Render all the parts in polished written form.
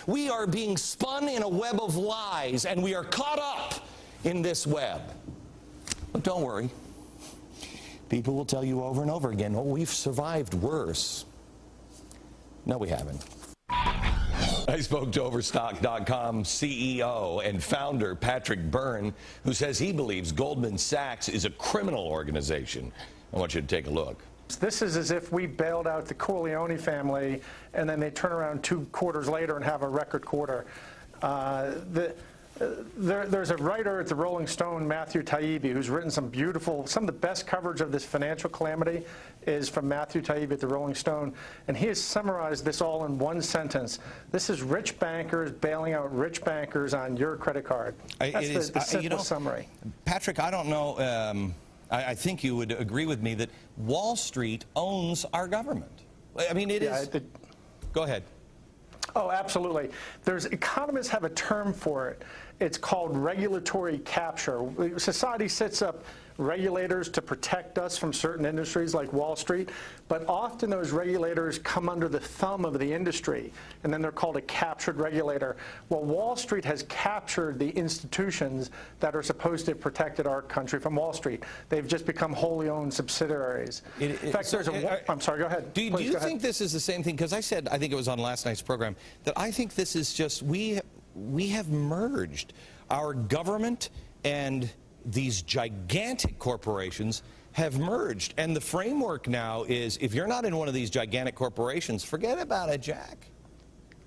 We are being spun in a web of lies, and we are caught up in this web. But don't worry. People will tell you over and over again, oh, we've survived worse. No, we haven't. I spoke to Overstock.com CEO and founder Patrick Byrne, who says he believes Goldman Sachs is a criminal organization. I want you to take a look. This is as if we bailed out the Corleone family and then they turn around 2 quarters later and have a record quarter. There's a writer at the Rolling Stone, Matthew Taibbi, who's written some of the best coverage of this financial calamity is from Matthew Taibbi at the Rolling Stone, and he has summarized this all in one sentence. This is rich bankers bailing out rich bankers on your credit card. That's the simple summary. Patrick, I don't know, I think you would agree with me that Wall Street owns our government. I mean, it is. Go ahead. Oh, absolutely. Economists have a term for it. It's called regulatory capture. Society sets up regulators to protect us from certain industries like Wall Street, but often those regulators come under the thumb of the industry, and then they're called a captured regulator. Well, Wall Street has captured the institutions that are supposed to have protected our country from Wall Street. They've just become wholly owned subsidiaries. In fact, I'm sorry, go ahead. Do you think this is the same thing? Because I said, I think it was on last night's program, that I think this is just, we have merged our government and these gigantic corporations have merged. And the framework now is, if you're not in one of these gigantic corporations, forget about it, Jack.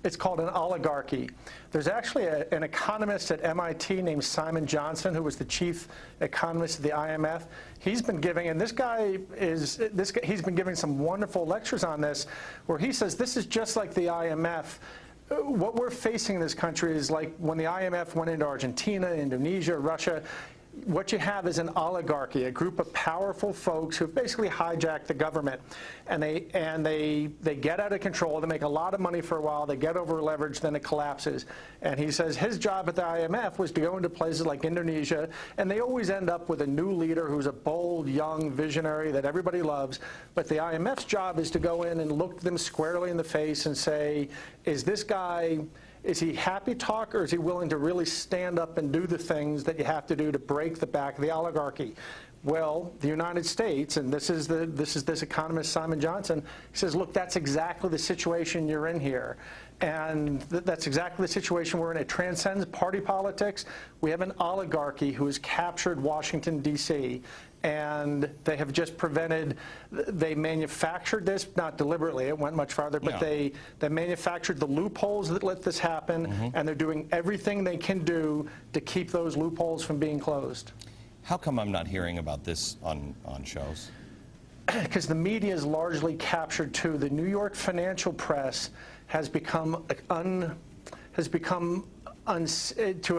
It's called an oligarchy. There's actually an economist at MIT named Simon Johnson, who was the chief economist of the IMF. He's been giving, and he's been giving some wonderful lectures on this, where he says this is just like the IMF. What we're facing in this country is like when the IMF went into Argentina, Indonesia, Russia. What you have is an oligarchy, a group of powerful folks who basically hijacked the government, and they get out of control. They make a lot of money for a while. They get over leveraged, then it collapses. And he says his job at the IMF was to go into places like Indonesia, and they always end up with a new leader who's a bold, young visionary that everybody loves. But the IMF's job is to go in and look them squarely in the face and say, is this guy, is he happy talk, or is he willing to really stand up and do the things that you have to do to break the back of the oligarchy? Well, the United States, and this is this economist Simon Johnson, he says, look, that's exactly the situation you're in here. And that's exactly the situation we're in. It transcends party politics. We have an oligarchy who has captured Washington, D.C., and they have just prevented, they manufactured this, not deliberately, it went much farther, but they manufactured the loopholes that let this happen, and they're doing everything they can do to keep those loopholes from being closed. How come I'm not hearing about this on shows? Because the media is largely captured too. The New York financial press has become to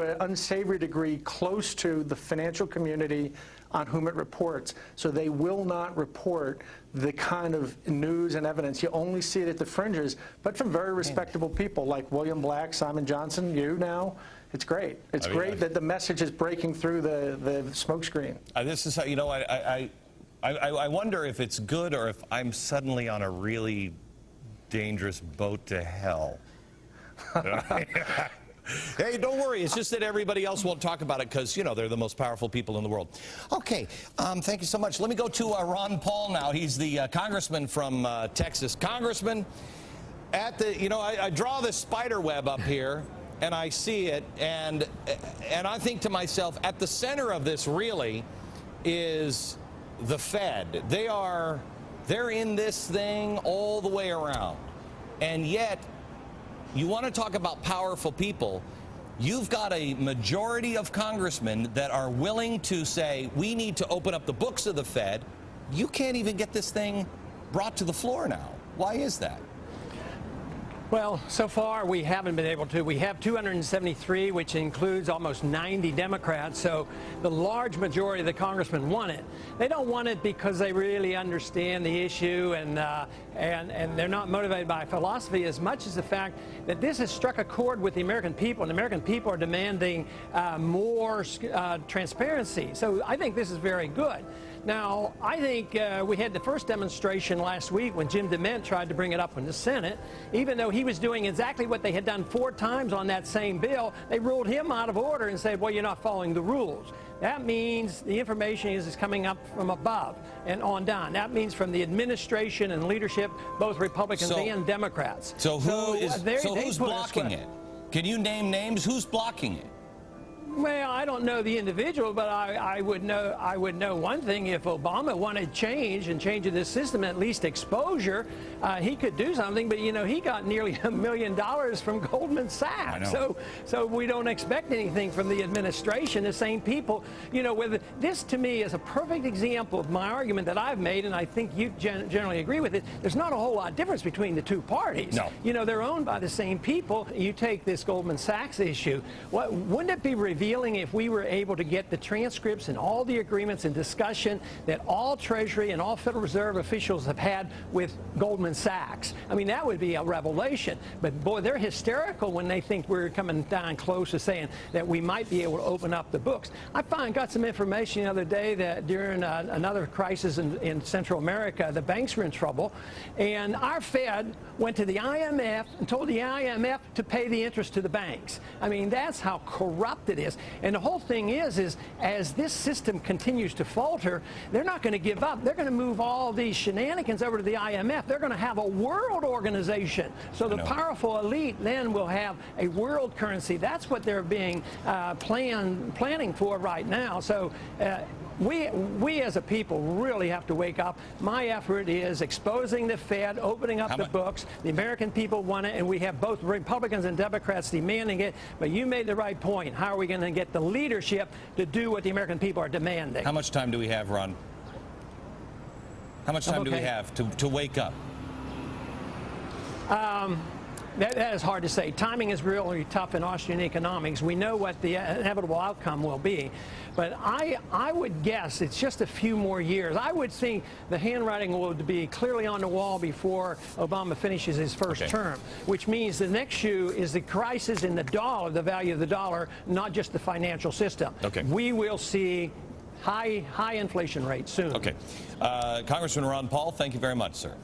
an unsavory degree close to the financial community on whom it reports. So they will not report the kind of news and evidence. You only see it at the fringes, but from very respectable people like William Black, Simon Johnson, you now. It's great. It's great that the message is breaking through the smokescreen. This is how, you know, I wonder if it's good or if I'm suddenly on a really dangerous boat to hell. Hey, don't worry. It's just that everybody else won't talk about it because, you know, they're the most powerful people in the world. Okay. Thank you so much. Let me go to Ron Paul now. He's the congressman from Texas. Congressman, I draw this spider web up here, and I see it, and I think to myself, at the center of this really is the Fed. They're in this thing all the way around, and yet you want to talk about powerful people. You've got a majority of congressmen that are willing to say, we need to open up the books of the Fed. You can't even get this thing brought to the floor now. Why is that? Well, so far we haven't been able to. We have 273, which includes almost 90 Democrats, so the large majority of the congressmen want it. They don't want it because they really understand the issue and and they're not motivated by philosophy as much as the fact that this has struck a chord with the American people, and the American people are demanding more transparency. So I think this is very good. Now, I think we had the first demonstration last week when Jim DeMint tried to bring it up in the Senate. Even though he was doing exactly what they had done 4 times on that same bill, they ruled him out of order and said, well, you're not following the rules. That means the information is coming up from above and on down. That means from the administration and leadership, both Republicans and Democrats. So who's blocking it? Can you name names? Who's blocking it? Well, I don't know the individual, but I would know one thing. If Obama wanted change and change of this system, at least exposure, he could do something. But you know, he got nearly $1 million from Goldman Sachs. So we don't expect anything from the administration. The same people, you know, with this to me is a perfect example of my argument that I've made, and I think you generally agree with it. There's not a whole lot of difference between the two parties. No. You know, they're owned by the same people. You take this Goldman Sachs issue. Wouldn't it be revealing if we were able to get the transcripts and all the agreements and discussion that all Treasury and all Federal Reserve officials have had with Goldman Sachs? I mean, that would be a revelation. But boy, they're hysterical when they think we're coming down close to saying that we might be able to open up the books. I got some information the other day that during another crisis in Central America, the banks were in trouble, and our Fed went to the IMF and told the IMF to pay the interest to the banks. I mean, that's how corrupt it is. And the whole thing is as this system continues to falter, they're not going to give up. They're going to move all these shenanigans over to the IMF. They're going to have a world organization. So the powerful elite then will have a world currency. That's what they're being planning for right now. So we as a people really have to wake up. My effort is exposing the Fed, opening up the books. The American people want it, and we have both Republicans and Democrats demanding it. But you made the right point. How are we going to get the leadership to do what the American people are demanding? How much time do we have, Ron? How much time do we have to wake up? That is hard to say. Timing is really tough in Austrian economics. We know what the inevitable outcome will be. But I would guess it's just a few more years. I would think the handwriting will be clearly on the wall before Obama finishes his first term, which means the next shoe is the crisis in the dollar, the value of the dollar, not just the financial system. We will see high inflation rates soon. Congressman Ron Paul, thank you very much, sir.